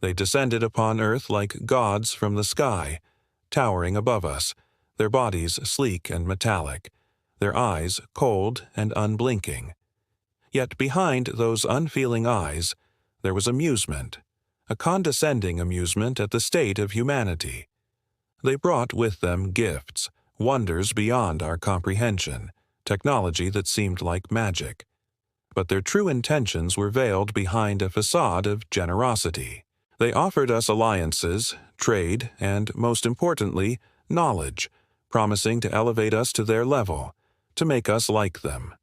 They descended upon Earth like gods from the sky, towering above us, their bodies sleek and metallic, their eyes cold and unblinking. Yet behind those unfeeling eyes, there was amusement, a condescending amusement at the state of humanity. They brought with them gifts, wonders beyond our comprehension, technology that seemed like magic. But their true intentions were veiled behind a facade of generosity. They offered us alliances, trade, and, most importantly, knowledge, promising to elevate us to their level, to make us like them.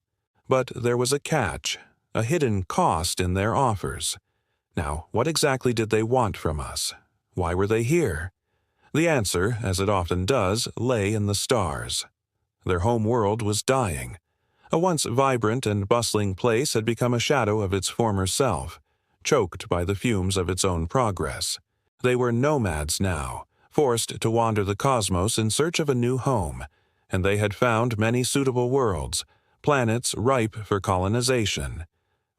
But there was a catch, a hidden cost in their offers. Now, what exactly did they want from us? Why were they here? The answer, as it often does, lay in the stars. Their home world was dying. A once vibrant and bustling place had become a shadow of its former self, choked by the fumes of its own progress. They were nomads now, forced to wander the cosmos in search of a new home, and they had found many suitable worlds, planets ripe for colonization.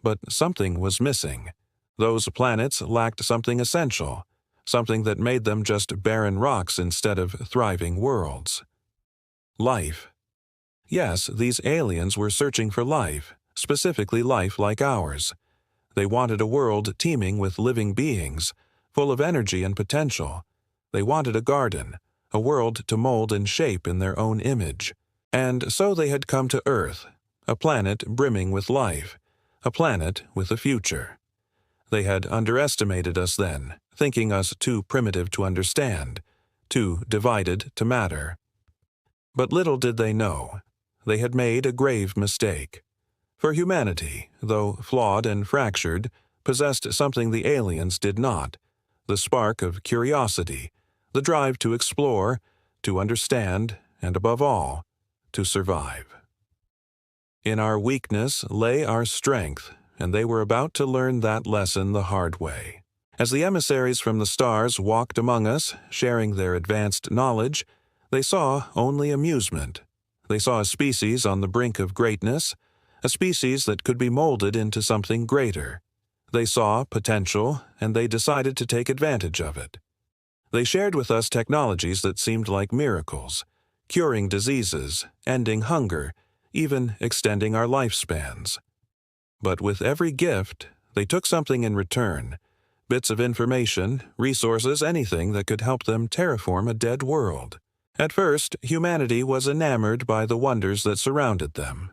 But something was missing. Those planets lacked something essential, something that made them just barren rocks instead of thriving worlds. Life. Yes, these aliens were searching for life, specifically life like ours. They wanted a world teeming with living beings, full of energy and potential. They wanted a garden, a world to mold and shape in their own image. And so they had come to Earth, a planet brimming with life, a planet with a future. They had underestimated us then, thinking us too primitive to understand, too divided to matter. But little did they know, they had made a grave mistake. For humanity, though flawed and fractured, possessed something the aliens did not, the spark of curiosity, the drive to explore, to understand, and above all, to survive. In our weakness lay our strength, and they were about to learn that lesson the hard way. As the emissaries from the stars walked among us, sharing their advanced knowledge, they saw only amusement. They saw a species on the brink of greatness, a species that could be molded into something greater. They saw potential, and they decided to take advantage of it. They shared with us technologies that seemed like miracles, curing diseases, ending hunger, even extending our lifespans. But with every gift, they took something in return, bits of information, resources, anything that could help them terraform a dead world. At first, humanity was enamored by the wonders that surrounded them.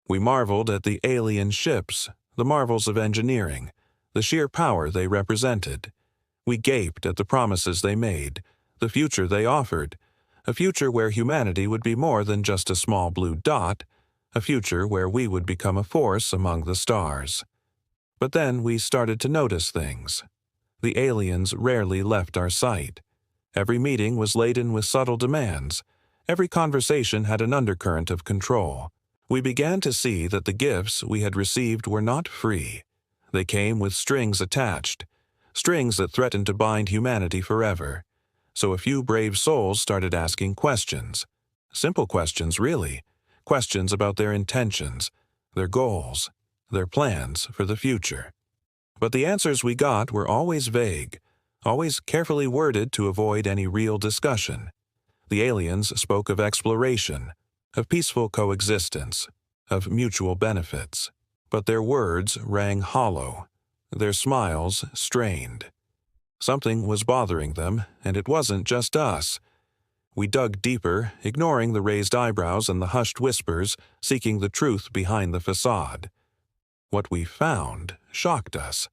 We marveled at the alien ships, the marvels of engineering, the sheer power they represented. We gaped at the promises they made, the future they offered, a future where humanity would be more than just a small blue dot, a future where we would become a force among the stars. But then we started to notice things. The aliens rarely left our sight. Every meeting was laden with subtle demands. Every conversation had an undercurrent of control. We began to see that the gifts we had received were not free. They came with strings attached, strings that threatened to bind humanity forever. So a few brave souls started asking questions. Simple questions, really. Questions about their intentions, their goals, their plans for the future. But the answers we got were always vague, always carefully worded to avoid any real discussion. The aliens spoke of exploration, of peaceful coexistence, of mutual benefits. But their words rang hollow, their smiles strained. Something was bothering them, and it wasn't just us. We dug deeper, ignoring the raised eyebrows and the hushed whispers, seeking the truth behind the facade. What we found shocked us.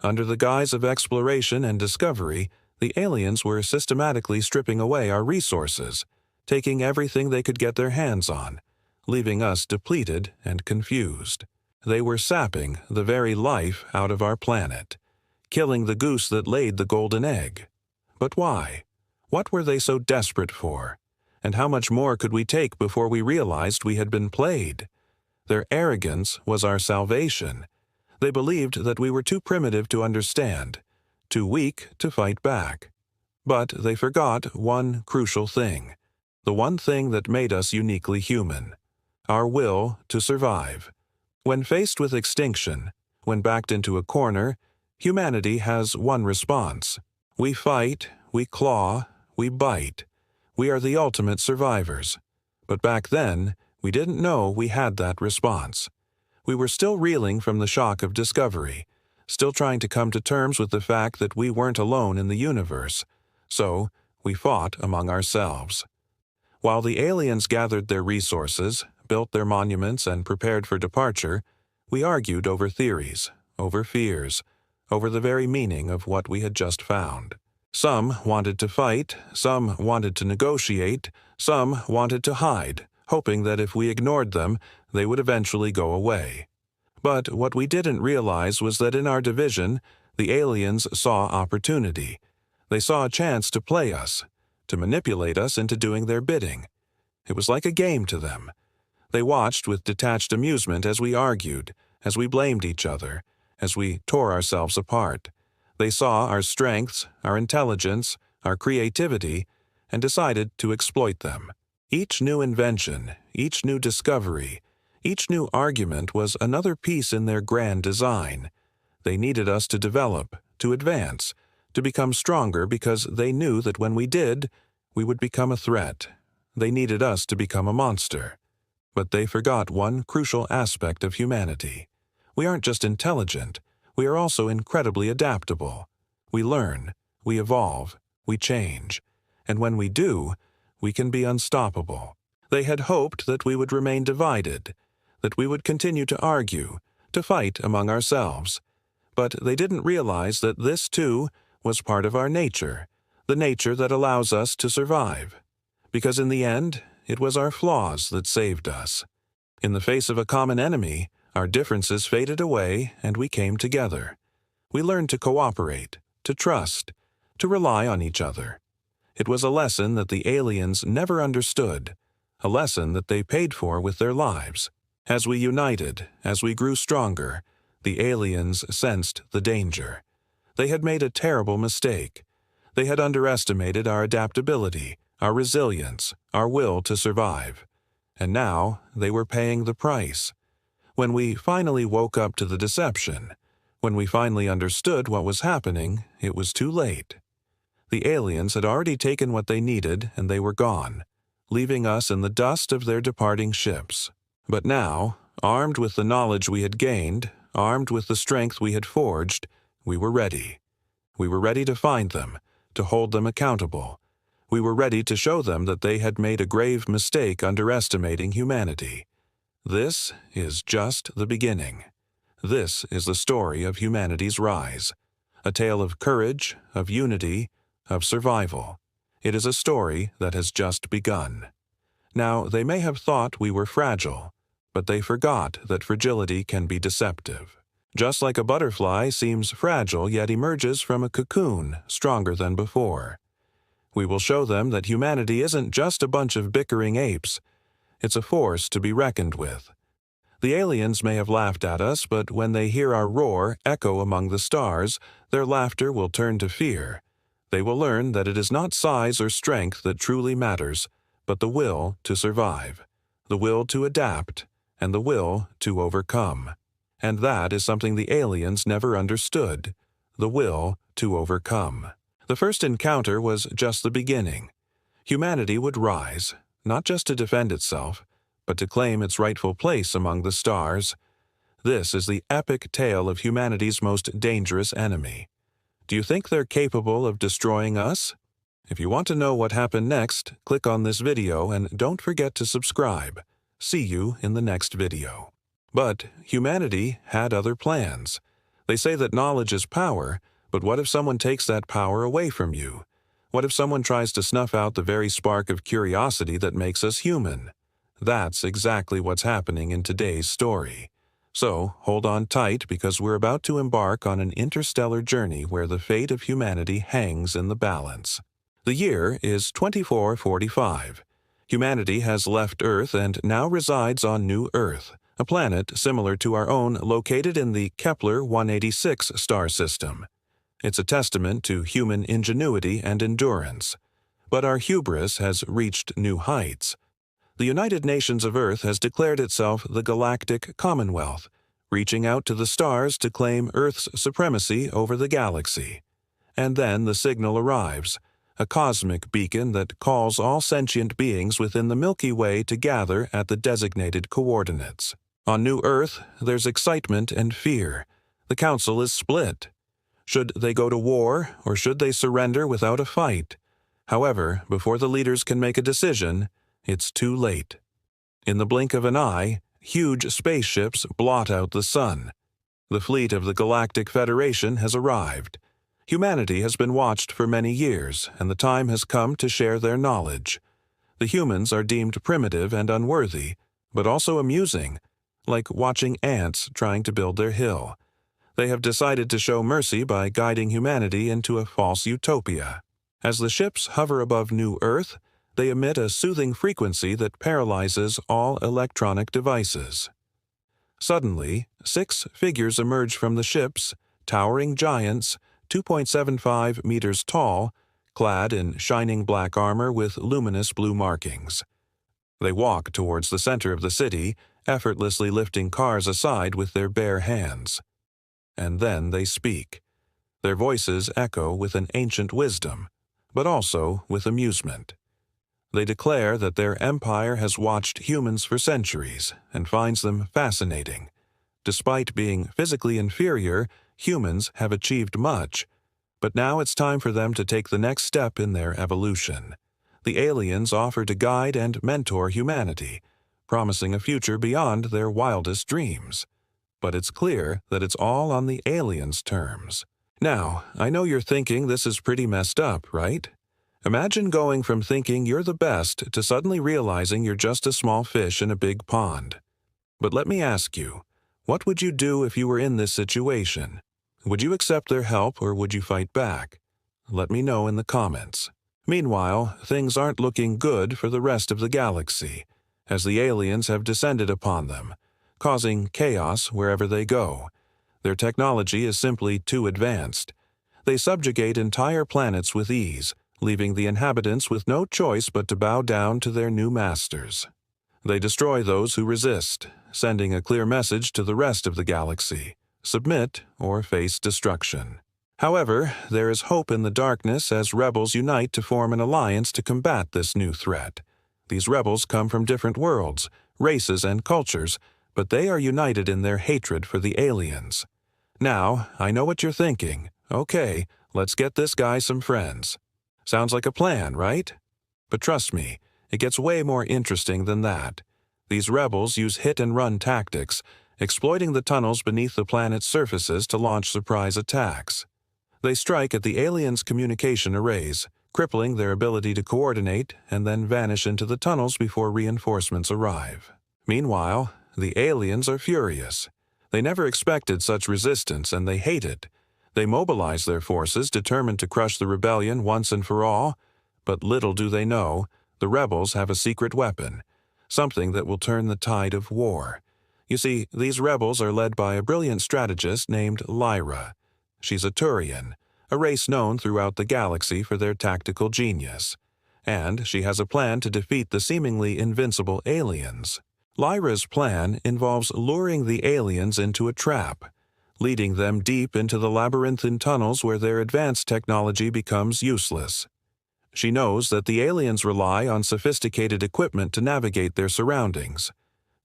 Under the guise of exploration and discovery, the aliens were systematically stripping away our resources, taking everything they could get their hands on, leaving us depleted and confused. They were sapping the very life out of our planet, killing the goose that laid the golden egg. But why? What were they so desperate for? And how much more could we take before we realized we had been played? Their arrogance was our salvation. They believed that we were too primitive to understand, too weak to fight back. But they forgot one crucial thing, the one thing that made us uniquely human, our will to survive. When faced with extinction, when backed into a corner, Humanity has one response. We fight, we claw, we bite. We are the ultimate survivors. But back then, we didn't know we had that response. We were still reeling from the shock of discovery, still trying to come to terms with the fact that we weren't alone in the universe. So, we fought among ourselves. While the aliens gathered their resources, built their monuments, and prepared for departure, we argued over theories, over fears, over the very meaning of what we had just found. Some wanted to fight, some wanted to negotiate, some wanted to hide, hoping that if we ignored them, they would eventually go away. But what we didn't realize was that in our division, the aliens saw opportunity. They saw a chance to play us, to manipulate us into doing their bidding. It was like a game to them. They watched with detached amusement as we argued, as we blamed each other, as we tore ourselves apart. They saw our strengths, our intelligence, our creativity, and decided to exploit them. Each new invention, each new discovery, each new argument was another piece in their grand design. They needed us to develop, to advance, to become stronger because they knew that when we did, we would become a threat. They needed us to become a monster. But they forgot one crucial aspect of humanity. We aren't just intelligent, we are also incredibly adaptable. We learn, we evolve, we change. And when we do, we can be unstoppable. They had hoped that we would remain divided, that we would continue to argue, to fight among ourselves. But they didn't realize that this, too, was part of our nature, the nature that allows us to survive. Because in the end, it was our flaws that saved us. In the face of a common enemy, our differences faded away and we came together. We learned to cooperate, to trust, to rely on each other. It was a lesson that the aliens never understood, a lesson that they paid for with their lives. As we united, as we grew stronger, the aliens sensed the danger. They had made a terrible mistake. They had underestimated our adaptability, our resilience, our will to survive. And now they were paying the price. When we finally woke up to the deception, when we finally understood what was happening, it was too late. The aliens had already taken what they needed and they were gone, leaving us in the dust of their departing ships. But now, armed with the knowledge we had gained, armed with the strength we had forged, we were ready. We were ready to find them, to hold them accountable. We were ready to show them that they had made a grave mistake underestimating humanity. This is just the beginning. This is the story of humanity's rise, a tale of courage, of unity, of survival. It is a story that has just begun. Now, they may have thought we were fragile, but they forgot that fragility can be deceptive. Just like a butterfly seems fragile yet emerges from a cocoon stronger than before. We will show them that humanity isn't just a bunch of bickering apes. It's a force to be reckoned with. The aliens may have laughed at us, but when they hear our roar echo among the stars, their laughter will turn to fear. They will learn that it is not size or strength that truly matters, but the will to survive, the will to adapt, and the will to overcome. And that is something the aliens never understood, the will to overcome. The first encounter was just the beginning. Humanity would rise, not just to defend itself, but to claim its rightful place among the stars. This is the epic tale of humanity's most dangerous enemy. Do you think they're capable of destroying us? If you want to know what happened next, click on this video and don't forget to subscribe. See you in the next video. But humanity had other plans. They say that knowledge is power, but what if someone takes that power away from you? What if someone tries to snuff out the very spark of curiosity that makes us human? That's exactly what's happening in today's story. So, hold on tight because we're about to embark on an interstellar journey where the fate of humanity hangs in the balance. The year is 2445. Humanity has left Earth and now resides on New Earth, a planet similar to our own located in the Kepler 186 star system. It's a testament to human ingenuity and endurance. But our hubris has reached new heights. The United Nations of Earth has declared itself the Galactic Commonwealth, reaching out to the stars to claim Earth's supremacy over the galaxy. And then the signal arrives, a cosmic beacon that calls all sentient beings within the Milky Way to gather at the designated coordinates. On New Earth, there's excitement and fear. The Council is split. Should they go to war, or should they surrender without a fight? However, before the leaders can make a decision, it's too late. In the blink of an eye, huge spaceships blot out the sun. The fleet of the Galactic Federation has arrived. Humanity has been watched for many years, and the time has come to share their knowledge. The humans are deemed primitive and unworthy, but also amusing, like watching ants trying to build their hill. They have decided to show mercy by guiding humanity into a false utopia. As the ships hover above New Earth, they emit a soothing frequency that paralyzes all electronic devices. Suddenly, 6 figures emerge from the ships, towering giants, 2.75 meters tall, clad in shining black armor with luminous blue markings. They walk towards the center of the city, effortlessly lifting cars aside with their bare hands. And then they speak. Their voices echo with an ancient wisdom, but also with amusement. They declare that their empire has watched humans for centuries and finds them fascinating. Despite being physically inferior, humans have achieved much, but now it's time for them to take the next step in their evolution. The aliens offer to guide and mentor humanity, promising a future beyond their wildest dreams. But it's clear that it's all on the aliens' terms. Now, I know you're thinking this is pretty messed up, right? Imagine going from thinking you're the best to suddenly realizing you're just a small fish in a big pond. But let me ask you, what would you do if you were in this situation? Would you accept their help or would you fight back? Let me know in the comments. Meanwhile, things aren't looking good for the rest of the galaxy, as the aliens have descended upon them, causing chaos wherever they go. Their technology is simply too advanced. They subjugate entire planets with ease, leaving the inhabitants with no choice but to bow down to their new masters. They destroy those who resist, sending a clear message to the rest of the galaxy: submit or face destruction. However, there is hope in the darkness as rebels unite to form an alliance to combat this new threat. These rebels come from different worlds, races, and cultures, but they are united in their hatred for the aliens. Now, I know what you're thinking. Okay, let's get this guy some friends. Sounds like a plan, right? But trust me, it gets way more interesting than that. These rebels use hit-and-run tactics, exploiting the tunnels beneath the planet's surfaces to launch surprise attacks. They strike at the aliens' communication arrays, crippling their ability to coordinate, and then vanish into the tunnels before reinforcements arrive. Meanwhile, the aliens are furious. They never expected such resistance, and they hate it. They mobilize their forces, determined to crush the rebellion once and for all. But little do they know, the rebels have a secret weapon, something that will turn the tide of war. You see, these rebels are led by a brilliant strategist named Lyra. She's a Turian, a race known throughout the galaxy for their tactical genius. And she has a plan to defeat the seemingly invincible aliens. Lyra's plan involves luring the aliens into a trap, leading them deep into the labyrinthine tunnels where their advanced technology becomes useless. She knows that the aliens rely on sophisticated equipment to navigate their surroundings,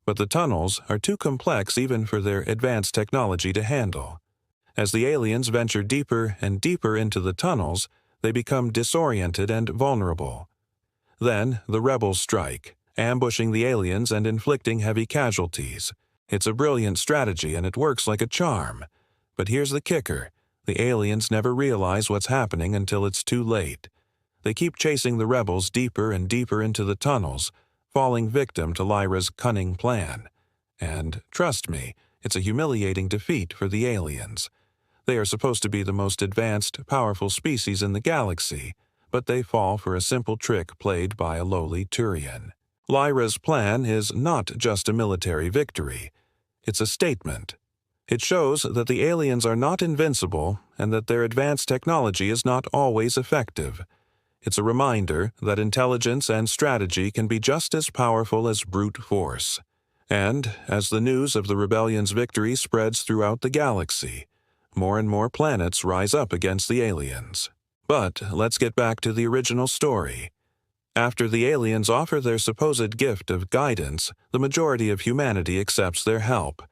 but the tunnels are too complex even for their advanced technology to handle. As the aliens venture deeper and deeper into the tunnels, they become disoriented and vulnerable. Then the rebels strike, ambushing the aliens and inflicting heavy casualties. It's a brilliant strategy and it works like a charm. But here's the kicker: the aliens never realize what's happening until it's too late. They keep chasing the rebels deeper and deeper into the tunnels, falling victim to Lyra's cunning plan. And trust me, it's a humiliating defeat for the aliens. They are supposed to be the most advanced, powerful species in the galaxy, but they fall for a simple trick played by a lowly Turian. Lyra's plan is not just a military victory. It's a statement. It shows that the aliens are not invincible and that their advanced technology is not always effective. It's a reminder that intelligence and strategy can be just as powerful as brute force. And as the news of the rebellion's victory spreads throughout the galaxy, more and more planets rise up against the aliens. But let's get back to the original story. After the aliens offer their supposed gift of guidance, the majority of humanity accepts their help.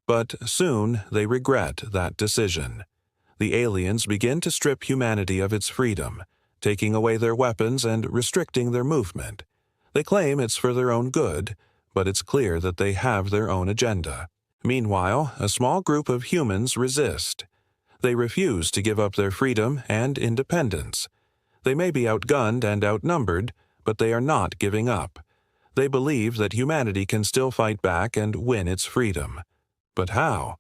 But soon they regret that decision. The aliens begin to strip humanity of its freedom, taking away their weapons and restricting their movement. They claim it's for their own good, but it's clear that they have their own agenda. Meanwhile, a small group of humans resist. They refuse to give up their freedom and independence. They may be outgunned and outnumbered, but they are not giving up. They believe that humanity can still fight back and win its freedom. But how?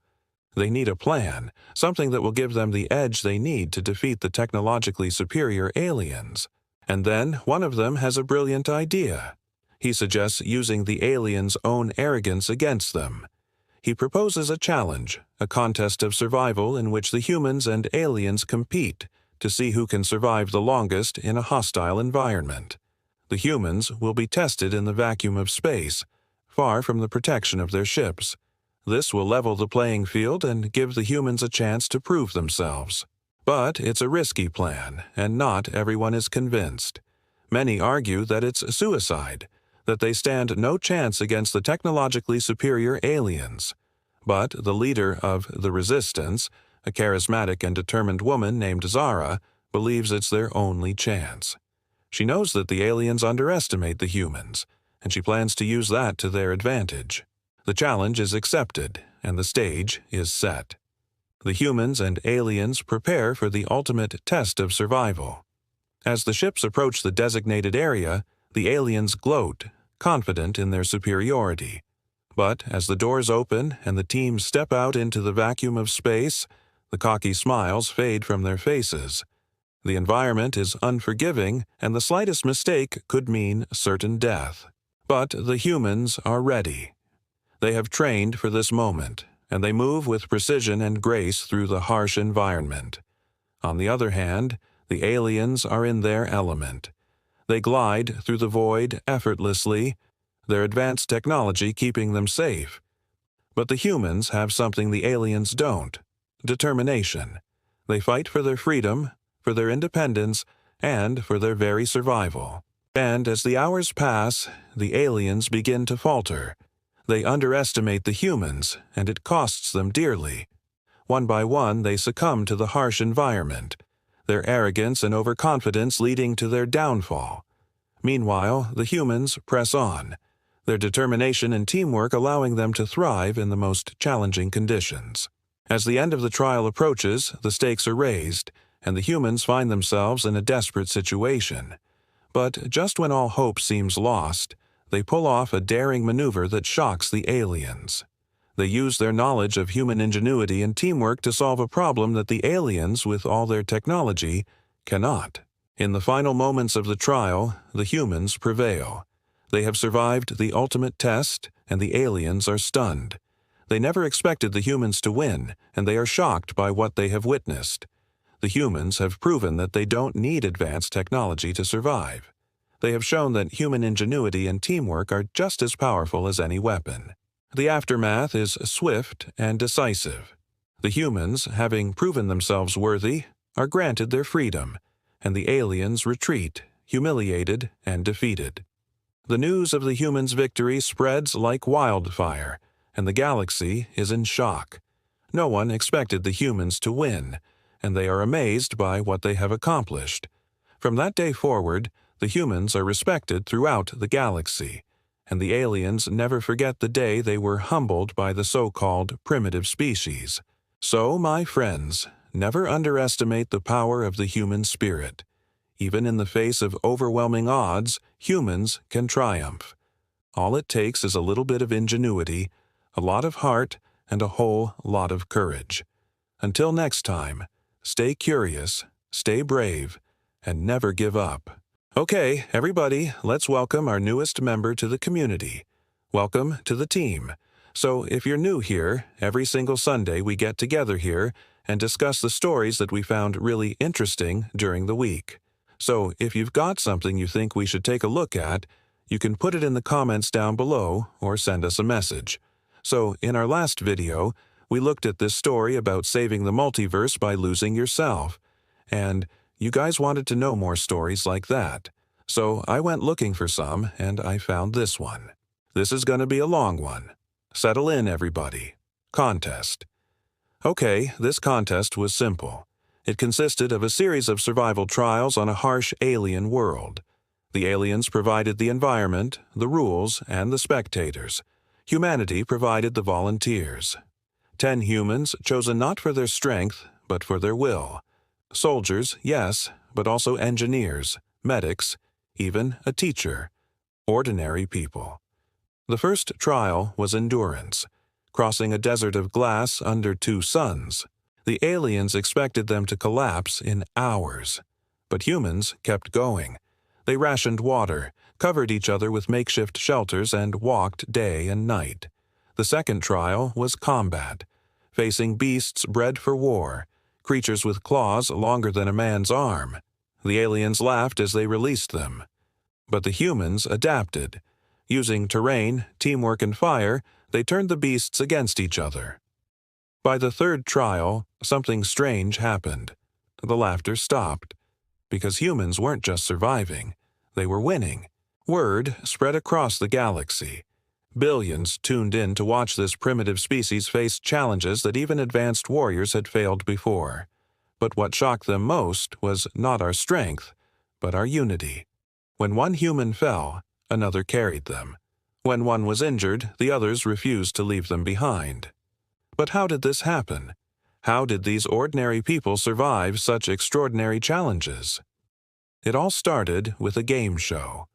They need a plan, something that will give them the edge they need to defeat the technologically superior aliens. And then one of them has a brilliant idea. He suggests using the aliens' own arrogance against them. He proposes a challenge, a contest of survival in which the humans and aliens compete to see who can survive the longest in a hostile environment. The humans will be tested in the vacuum of space, far from the protection of their ships. This will level the playing field and give the humans a chance to prove themselves. But it's a risky plan, and not everyone is convinced. Many argue that it's suicide, that they stand no chance against the technologically superior aliens. But the leader of the Resistance, a charismatic and determined woman named Zara, believes it's their only chance. She knows that the aliens underestimate the humans, and she plans to use that to their advantage. The challenge is accepted, and the stage is set. The humans and aliens prepare for the ultimate test of survival. As the ships approach the designated area, the aliens gloat, confident in their superiority. But as the doors open and the teams step out into the vacuum of space, the cocky smiles fade from their faces. The environment is unforgiving, and the slightest mistake could mean certain death. But the humans are ready. They have trained for this moment, and they move with precision and grace through the harsh environment. On the other hand, the aliens are in their element. They glide through the void effortlessly, their advanced technology keeping them safe. But the humans have something the aliens don't: determination. They fight for their freedom, for their independence, and for their very survival. And as the hours pass, the aliens begin to falter. They underestimate the humans, and it costs them dearly. One by one, they succumb to the harsh environment, their arrogance and overconfidence leading to their downfall. Meanwhile, the humans press on, their determination and teamwork allowing them to thrive in the most challenging conditions. As the end of the trial approaches, the stakes are raised, and the humans find themselves in a desperate situation. But just when all hope seems lost, they pull off a daring maneuver that shocks the aliens. They use their knowledge of human ingenuity and teamwork to solve a problem that the aliens, with all their technology, cannot. In the final moments of the trial, the humans prevail. They have survived the ultimate test, and the aliens are stunned. They never expected the humans to win, and they are shocked by what they have witnessed. The humans have proven that they don't need advanced technology to survive. They have shown that human ingenuity and teamwork are just as powerful as any weapon. The aftermath is swift and decisive. The humans, having proven themselves worthy, are granted their freedom, and the aliens retreat, humiliated and defeated. The news of the humans' victory spreads like wildfire, and the galaxy is in shock. No one expected the humans to win, and they are amazed by what they have accomplished. From that day forward, the humans are respected throughout the galaxy, and the aliens never forget the day they were humbled by the so-called primitive species. So, my friends, never underestimate the power of the human spirit. Even in the face of overwhelming odds, humans can triumph. All it takes is a little bit of ingenuity, a lot of heart, and a whole lot of courage. Until next time, stay curious, stay brave, and never give up. Okay, everybody, let's welcome our newest member to the community. Welcome to the team. So if you're new here, every single Sunday we get together here and discuss the stories that we found really interesting during the week. So if you've got something you think we should take a look at, You can put it in the comments down below or send us a message. So, in our last video, we looked at this story about saving the multiverse by losing yourself. And you guys wanted to know more stories like that. So I went looking for some, and I found this one. This is going to be a long one. Settle in, everybody. Contest. Okay, this contest was simple. It consisted of a series of survival trials on a harsh alien world. The aliens provided the environment, the rules, and the spectators. Humanity provided the volunteers. 10 humans chosen not for their strength, but for their will. Soldiers, yes, but also engineers, medics, even a teacher. Ordinary people. The first trial was endurance, crossing a desert of glass under 2 suns. The aliens expected them to collapse in hours. But humans kept going. They rationed water, covered each other with makeshift shelters, and walked day and night. The second trial was combat, facing beasts bred for war, creatures with claws longer than a man's arm. The aliens laughed as they released them. But the humans adapted. Using terrain, teamwork, and fire, they turned the beasts against each other. By the third trial, something strange happened. The laughter stopped. Because humans weren't just surviving, they were winning. Word spread across the galaxy. Billions tuned in to watch this primitive species face challenges that even advanced warriors had failed before. But what shocked them most was not our strength, but our unity. When one human fell, another carried them. When one was injured, the others refused to leave them behind. But how did this happen? How did these ordinary people survive such extraordinary challenges? It all started with a game show,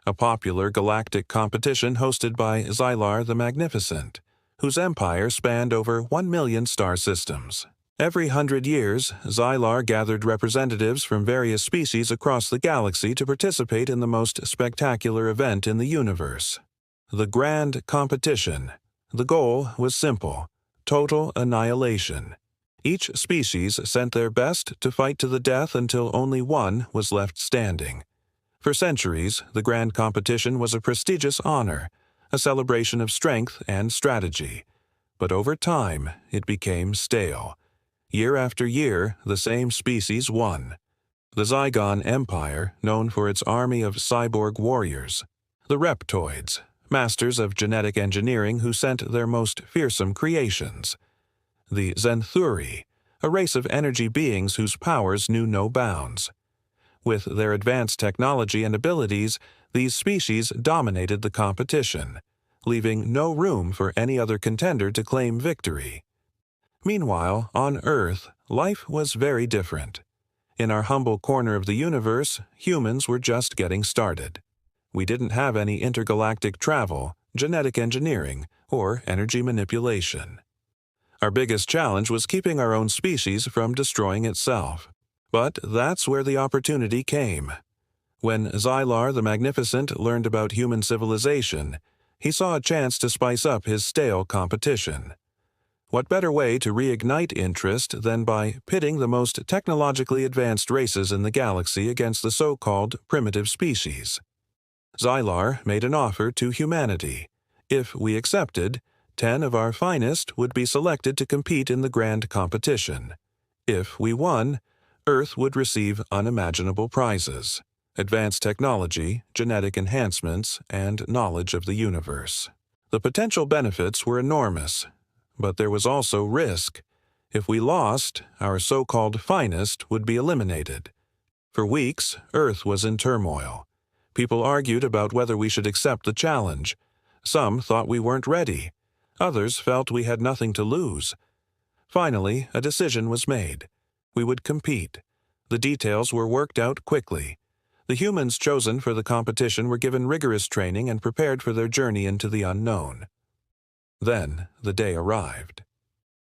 a popular galactic competition hosted by Xylar the Magnificent, whose empire spanned over 1 million star systems. Every 100 years, Xylar gathered representatives from various species across the galaxy to participate in the most spectacular event in the universe, the Grand Competition. The goal was simple: total annihilation. Each species sent their best to fight to the death until only one was left standing. For centuries, the Grand Competition was a prestigious honor, a celebration of strength and strategy. But over time, it became stale. Year after year, the same species won. The Zygon Empire, known for its army of cyborg warriors. The Reptoids, masters of genetic engineering who sent their most fearsome creations. The Zenthuri, a race of energy beings whose powers knew no bounds. With their advanced technology and abilities, these species dominated the competition, leaving no room for any other contender to claim victory. Meanwhile, on Earth, life was very different. In our humble corner of the universe, humans were just getting started. We didn't have any intergalactic travel, genetic engineering, or energy manipulation. Our biggest challenge was keeping our own species from destroying itself. But that's where the opportunity came. When Xylar the Magnificent learned about human civilization, he saw a chance to spice up his stale competition. What better way to reignite interest than by pitting the most technologically advanced races in the galaxy against the so-called primitive species? Xylar made an offer to humanity. If we accepted, 10 of our finest would be selected to compete in the grand competition. If we won, Earth would receive unimaginable prizes: advanced technology, genetic enhancements, and knowledge of the universe. The potential benefits were enormous, but there was also risk. If we lost, our so-called finest would be eliminated. For weeks, Earth was in turmoil. People argued about whether we should accept the challenge. Some thought we weren't ready. Others felt we had nothing to lose. Finally, a decision was made. We would compete. The details were worked out quickly. The humans chosen for the competition were given rigorous training and prepared for their journey into the unknown. Then the day arrived.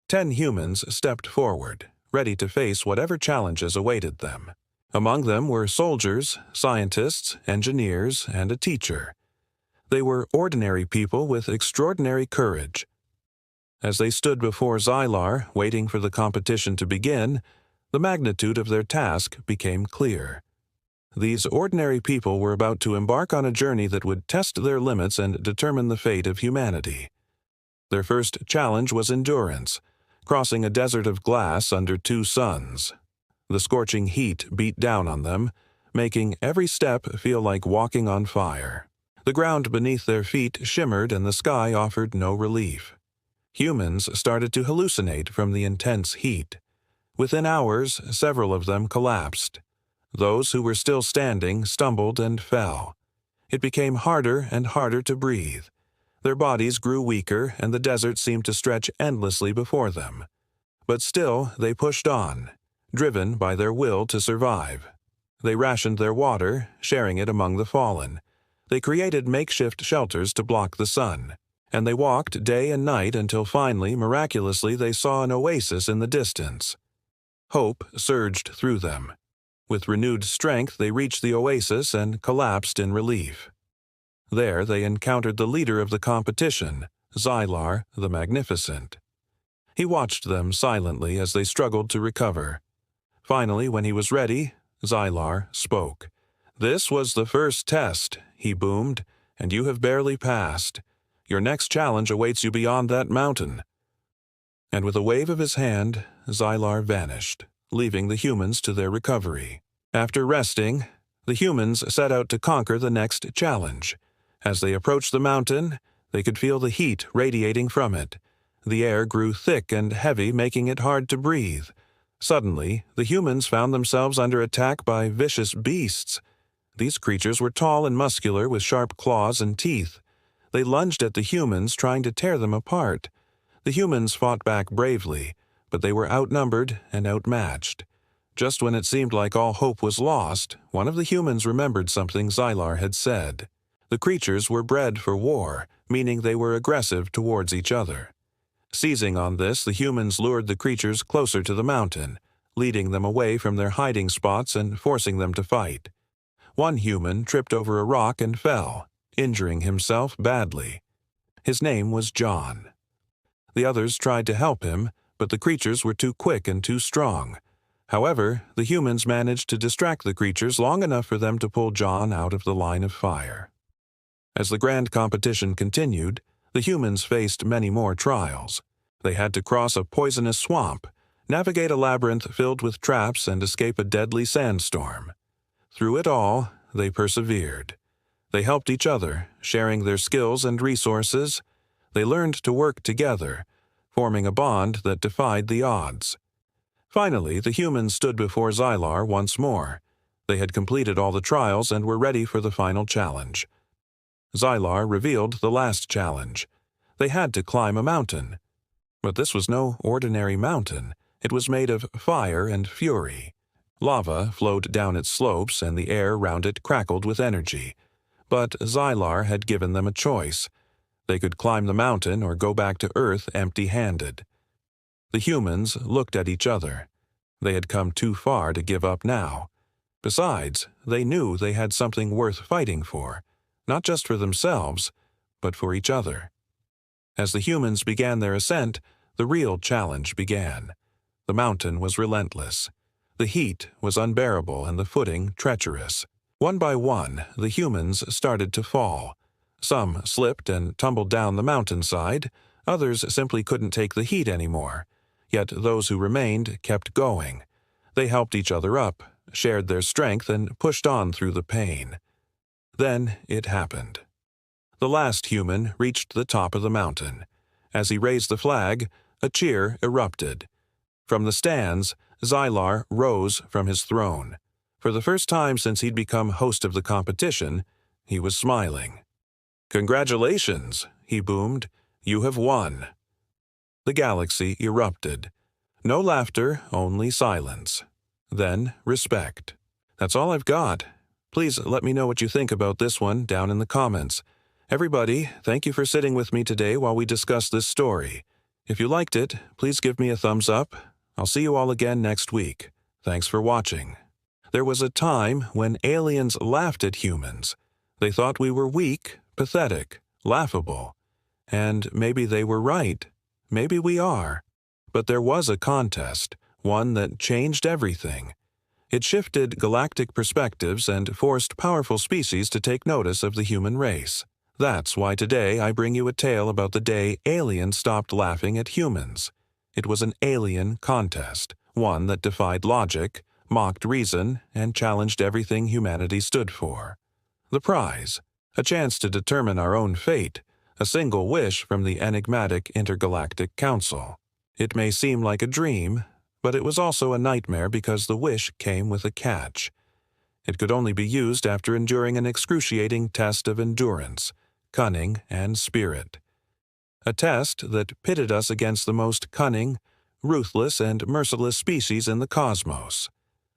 10 humans stepped forward, ready to face whatever challenges awaited them. Among them were soldiers, scientists, engineers, and a teacher. They were ordinary people with extraordinary courage. As they stood before Xylar, waiting for the competition to begin, the magnitude of their task became clear. These ordinary people were about to embark on a journey that would test their limits and determine the fate of humanity. Their first challenge was endurance, crossing a desert of glass under 2 suns. The scorching heat beat down on them, making every step feel like walking on fire. The ground beneath their feet shimmered and the sky offered no relief. Humans started to hallucinate from the intense heat. Within hours, several of them collapsed. Those who were still standing stumbled and fell. It became harder and harder to breathe. Their bodies grew weaker and the desert seemed to stretch endlessly before them. But still, they pushed on, driven by their will to survive. They rationed their water, sharing it among the fallen. They created makeshift shelters to block the sun. And they walked day and night until finally, miraculously, they saw an oasis in the distance. Hope surged through them. With renewed strength, they reached the oasis and collapsed in relief. There they encountered the leader of the competition, Xylar the Magnificent. He watched them silently as they struggled to recover. Finally, when he was ready, Xylar spoke. "This was the first test," he boomed, "and you have barely passed. Your next challenge awaits you beyond that mountain." And with a wave of his hand, Xylar vanished, leaving the humans to their recovery. After resting, the humans set out to conquer the next challenge. As they approached the mountain, they could feel the heat radiating from it. The air grew thick and heavy, making it hard to breathe. Suddenly, the humans found themselves under attack by vicious beasts. These creatures were tall and muscular with sharp claws and teeth. They lunged at the humans, trying to tear them apart. The humans fought back bravely, but they were outnumbered and outmatched. Just when it seemed like all hope was lost, one of the humans remembered something Xylar had said. The creatures were bred for war, meaning they were aggressive towards each other. Seizing on this, the humans lured the creatures closer to the mountain, leading them away from their hiding spots and forcing them to fight. One human tripped over a rock and fell, injuring himself badly. His name was John. The others tried to help him, but the creatures were too quick and too strong. However, the humans managed to distract the creatures long enough for them to pull John out of the line of fire. As the grand competition continued, the humans faced many more trials. They had to cross a poisonous swamp, navigate a labyrinth filled with traps, and escape a deadly sandstorm. Through it all, they persevered. They helped each other, sharing their skills and resources. They learned to work together, forming a bond that defied the odds. Finally, the humans stood before Xylar once more. They had completed all the trials and were ready for the final challenge. Xylar revealed the last challenge. They had to climb a mountain. But this was no ordinary mountain. It was made of fire and fury. Lava flowed down its slopes and the air round it crackled with energy. But Xylar had given them a choice. They could climb the mountain or go back to Earth empty-handed. The humans looked at each other. They had come too far to give up now. Besides, they knew they had something worth fighting for, not just for themselves, but for each other. As the humans began their ascent, the real challenge began. The mountain was relentless. The heat was unbearable and the footing treacherous. One by one, the humans started to fall. Some slipped and tumbled down the mountainside. Others simply couldn't take the heat anymore. Yet those who remained kept going. They helped each other up, shared their strength, and pushed on through the pain. Then it happened. The last human reached the top of the mountain. As he raised the flag, a cheer erupted. From the stands, Xylar rose from his throne. For the first time since he'd become host of the competition, he was smiling. "Congratulations," he boomed. "You have won." The galaxy erupted. No laughter, only silence. Then respect. That's all I've got. Please let me know what you think about this one down in the comments. Everybody, thank you for sitting with me today while we discuss this story. If you liked it, please give me a thumbs up. I'll see you all again next week. Thanks for watching. There was a time when aliens laughed at humans. They thought we were weak, pathetic, laughable. And maybe they were right. Maybe we are. But there was a contest, one that changed everything. It shifted galactic perspectives and forced powerful species to take notice of the human race. That's why today I bring you a tale about the day aliens stopped laughing at humans. It was an alien contest, one that defied logic, mocked reason, and challenged everything humanity stood for. The prize, a chance to determine our own fate, a single wish from the enigmatic Intergalactic Council. It may seem like a dream, but it was also a nightmare because the wish came with a catch. It could only be used after enduring an excruciating test of endurance, cunning, and spirit. A test that pitted us against the most cunning, ruthless, and merciless species in the cosmos.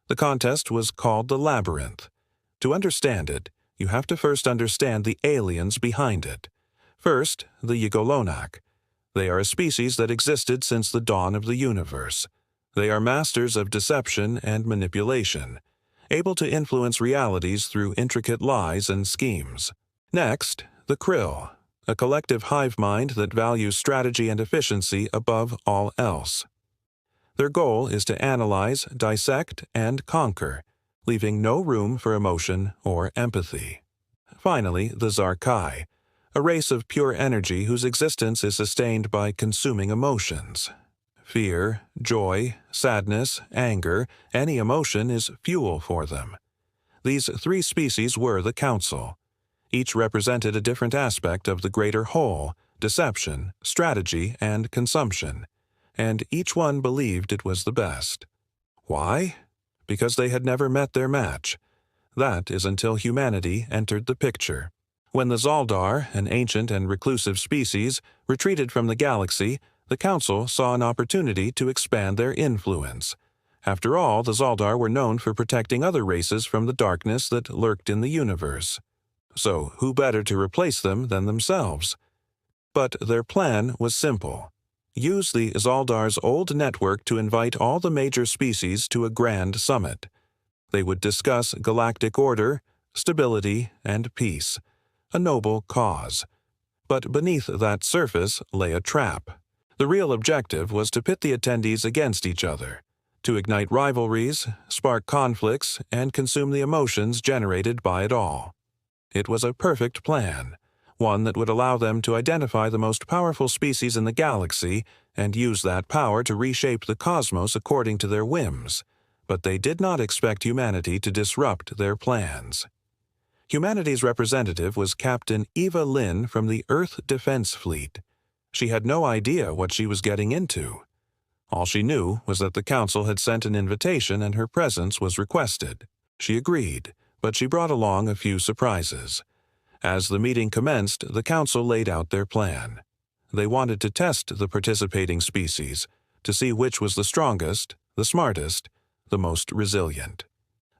The contest was called the Labyrinth. To understand it, you have to first understand the aliens behind it. First, the Ygolonak. They are a species that existed since the dawn of the universe. They are masters of deception and manipulation, able to influence realities through intricate lies and schemes. Next, the Krill, a collective hive mind that values strategy and efficiency above all else. Their goal is to analyze, dissect, and conquer, leaving no room for emotion or empathy. Finally, the Zarkai, a race of pure energy whose existence is sustained by consuming emotions. Fear, joy, sadness, anger, any emotion is fuel for them. These three species were the Council. Each represented a different aspect of the greater whole, deception, strategy, and consumption, and each one believed it was the best. Why? Because they had never met their match. That is until humanity entered the picture. When the Zaldar, an ancient and reclusive species, retreated from the galaxy, the Council saw an opportunity to expand their influence. After all, the Zaldar were known for protecting other races from the darkness that lurked in the universe. So who better to replace them than themselves? But their plan was simple. Use the Zaldar's old network to invite all the major species to a grand summit. They would discuss galactic order, stability, and peace, a noble cause. But beneath that surface lay a trap. The real objective was to pit the attendees against each other, to ignite rivalries, spark conflicts, and consume the emotions generated by it all. It was a perfect plan, one that would allow them to identify the most powerful species in the galaxy and use that power to reshape the cosmos according to their whims. But they did not expect humanity to disrupt their plans. Humanity's representative was Captain Eva Lynn from the Earth Defense Fleet. She had no idea what she was getting into. All she knew was that the Council had sent an invitation and her presence was requested. She agreed, but she brought along a few surprises. As the meeting commenced, the Council laid out their plan. They wanted to test the participating species, to see which was the strongest, the smartest, the most resilient.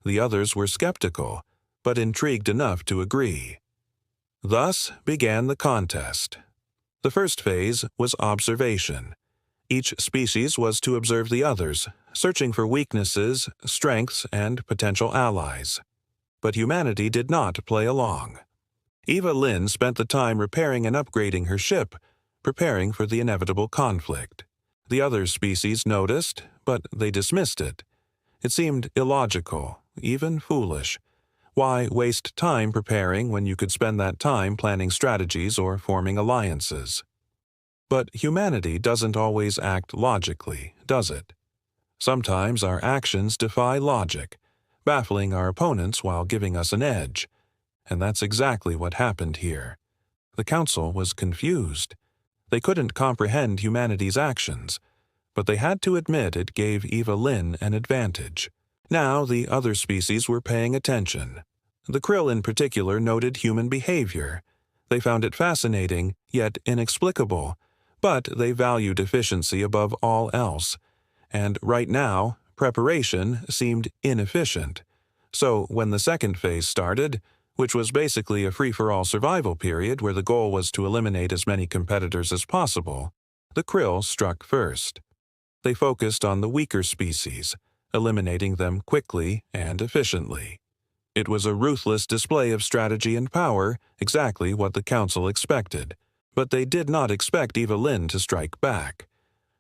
The others were skeptical, but intrigued enough to agree. Thus began the contest. The first phase was observation. Each species was to observe the others, searching for weaknesses, strengths, and potential allies. But humanity did not play along. Eva Lynn spent the time repairing and upgrading her ship, preparing for the inevitable conflict. The other species noticed, but they dismissed it. It seemed illogical, even foolish. Why waste time preparing when you could spend that time planning strategies or forming alliances? But humanity doesn't always act logically, does it? Sometimes our actions defy logic, baffling our opponents while giving us an edge. And that's exactly what happened here. The Council was confused. They couldn't comprehend humanity's actions, but they had to admit it gave Eva Lynn an advantage. Now the other species were paying attention. The Krill in particular noted human behavior. They found it fascinating, yet inexplicable, but they valued efficiency above all else. And right now, preparation seemed inefficient. So when the second phase started, which was basically a free-for-all survival period where the goal was to eliminate as many competitors as possible, the Krill struck first. They focused on the weaker species, eliminating them quickly and efficiently. It was a ruthless display of strategy and power, exactly what the Council expected. But they did not expect Eva Lynn to strike back.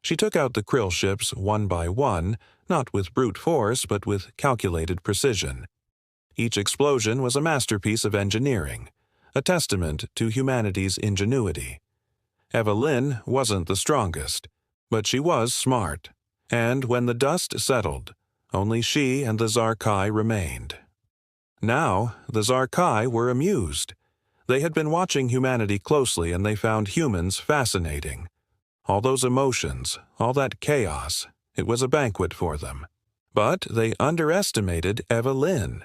She took out the krill ships one by one, not with brute force but with calculated precision. Each explosion was a masterpiece of engineering, a testament to humanity's ingenuity. Evelyn wasn't the strongest, but she was smart, and when the dust settled, only she and the Zarkai remained. Now, the Zarkai were amused. They had been watching humanity closely and they found humans fascinating. All those emotions, all that chaos, it was a banquet for them. But they underestimated Evelyn.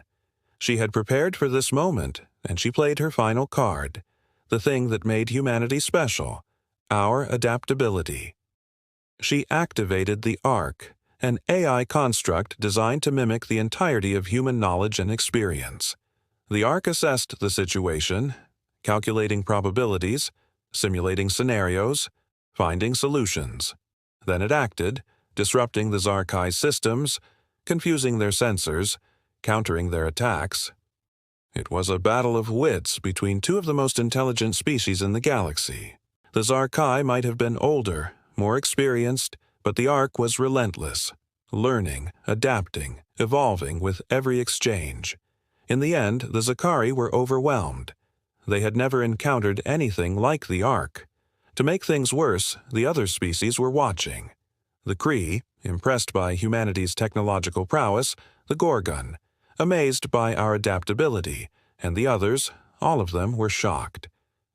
She had prepared for this moment, and she played her final card, the thing that made humanity special, our adaptability. She activated the ARC, an AI construct designed to mimic the entirety of human knowledge and experience. The ARC assessed the situation, calculating probabilities, simulating scenarios, finding solutions. Then it acted, disrupting the Zarkai's systems, confusing their sensors, countering their attacks. It was a battle of wits between two of the most intelligent species in the galaxy. The Zarkai might have been older, more experienced, but the ARC was relentless, learning, adapting, evolving with every exchange. In the end, the Zakari were overwhelmed. They had never encountered anything like the ARC. To make things worse, the other species were watching. The Kree, impressed by humanity's technological prowess, the Gorgon, amazed by our adaptability, and the others, all of them, were shocked.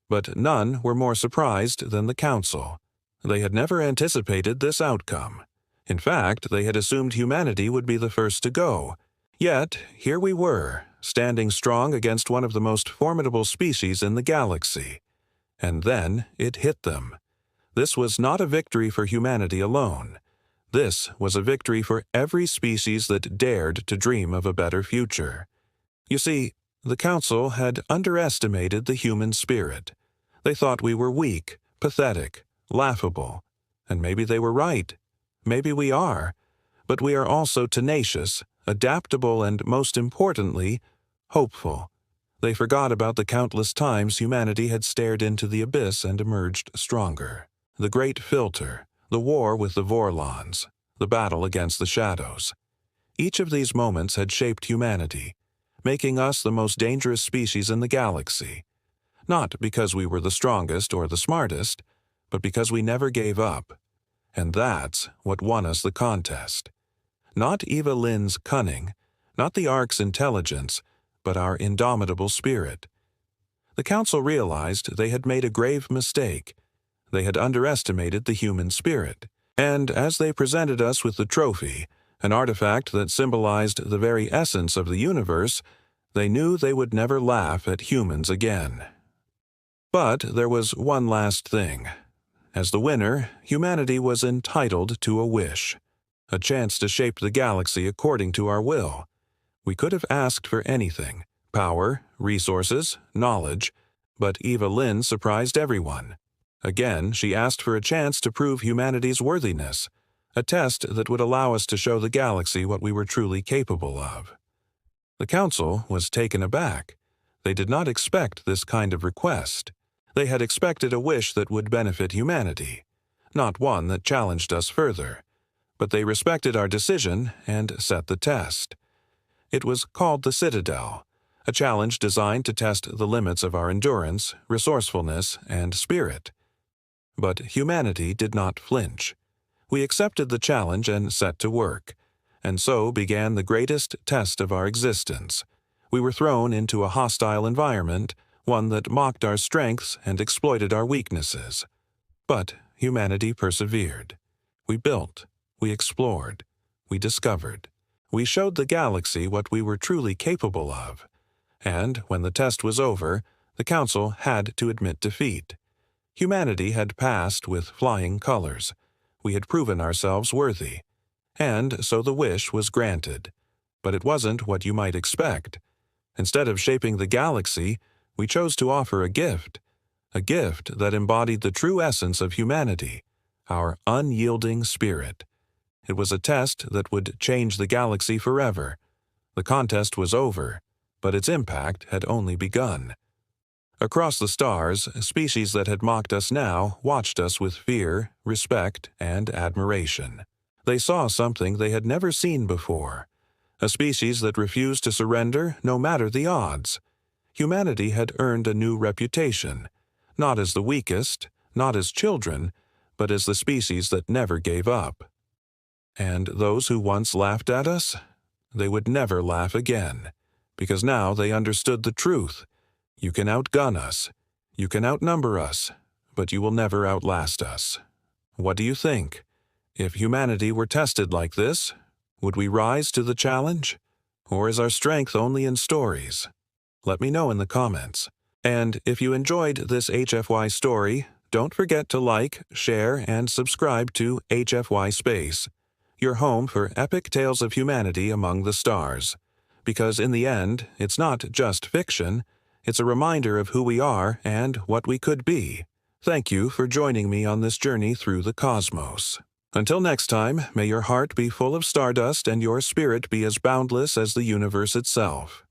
But none were more surprised than the Council. They had never anticipated this outcome. In fact, they had assumed humanity would be the first to go. Yet, here we were, standing strong against one of the most formidable species in the galaxy. And then it hit them. This was not a victory for humanity alone. This was a victory for every species that dared to dream of a better future. You see, the Council had underestimated the human spirit. They thought we were weak, pathetic, laughable. And maybe they were right. Maybe we are. But we are also tenacious, adaptable, and most importantly, hopeful. They forgot about the countless times humanity had stared into the abyss and emerged stronger. The Great Filter, the war with the Vorlons, the battle against the Shadows. Each of these moments had shaped humanity, making us the most dangerous species in the galaxy. Not because we were the strongest or the smartest, but because we never gave up. And that's what won us the contest. Not Evelyn's cunning, not the ARC's intelligence, but our indomitable spirit. The Council realized they had made a grave mistake. They had underestimated the human spirit. And as they presented us with the trophy, an artifact that symbolized the very essence of the universe, they knew they would never laugh at humans again. But there was one last thing. As the winner, humanity was entitled to a wish, a chance to shape the galaxy according to our will. We could have asked for anything, power, resources, knowledge, but Evelyn surprised everyone. Again, she asked for a chance to prove humanity's worthiness, a test that would allow us to show the galaxy what we were truly capable of. The Council was taken aback. They did not expect this kind of request. They had expected a wish that would benefit humanity, not one that challenged us further. But they respected our decision and set the test. It was called the Citadel, a challenge designed to test the limits of our endurance, resourcefulness, and spirit. But humanity did not flinch. We accepted the challenge and set to work, and so began the greatest test of our existence. We were thrown into a hostile environment, one that mocked our strengths and exploited our weaknesses. But humanity persevered. We built, we explored, we discovered. We showed the galaxy what we were truly capable of. And when the test was over, the Council had to admit defeat. Humanity had passed with flying colors. We had proven ourselves worthy. And so the wish was granted. But it wasn't what you might expect. Instead of shaping the galaxy, we chose to offer a gift that embodied the true essence of humanity, our unyielding spirit. It was a test that would change the galaxy forever. The contest was over, but its impact had only begun. Across the stars, species that had mocked us now watched us with fear, respect, and admiration. They saw something they had never seen before, a species that refused to surrender no matter the odds. Humanity had earned a new reputation, not as the weakest, not as children, but as the species that never gave up. And those who once laughed at us, they would never laugh again, because now they understood the truth. You can outgun us, you can outnumber us, but you will never outlast us. What do you think? If humanity were tested like this, would we rise to the challenge? Or is our strength only in stories? Let me know in the comments. And if you enjoyed this HFY story, don't forget to like, share, and subscribe to HFYSPACE, your home for epic tales of humanity among the stars. Because in the end, it's not just fiction, it's a reminder of who we are and what we could be. Thank you for joining me on this journey through the cosmos. Until next time, may your heart be full of stardust and your spirit be as boundless as the universe itself.